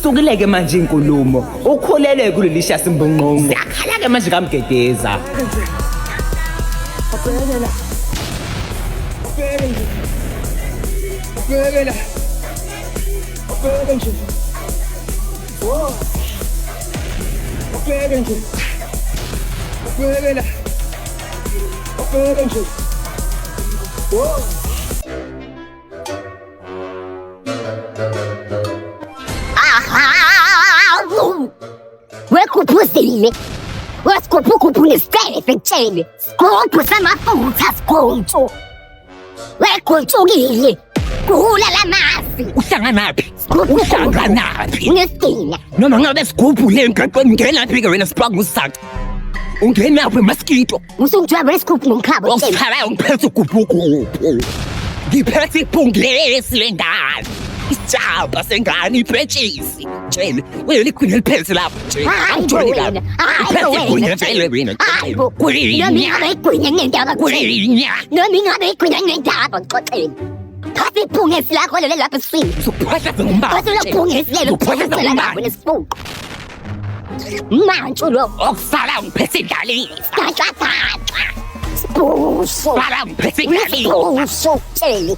Isukile-ke manje inkulumo. Ukhulelwe kululicias imbongqongo. Siyakhala-ke manje kaMgedeza. Wekuphuzile, wesikuphukuphulisele fetshele, sikuphu samafutha sikhonto. Wekuthukile, kuhula lamasi. Uhlanganaphi? Uhlanganaphi? Ngesidina. Noma ngabe sigubhu le mgaqweni ngenaphi-ke wena sibanga usaka. Ungenaphi mosquito? Usungijwaba lesikuphu ngomkhabo. Okuchalayo ngiphethe ugubhugubhu. Ngiphethe iphungulesi lengane. Isijaba sengane ipetshisi. Tshele, wena ikhwini eliphethe lapho. Aibo wena. Aibo. Noma ingabe igwinya ngendaba. Noma ingabe igwinya ngendaba ngixoxele. Thatha iphungesi lakho lelo lapha esiswini. Uzophahlaza ngombaba. Thatha lo phungesi lelo Uzophahlaza ngombaba. Nesifuqo. Manje lo. Okusala ngiphethe idlalisa. Gaxa gaxa. Spuso. Sala ngiphethe idlalisa. Spuso. Tshele.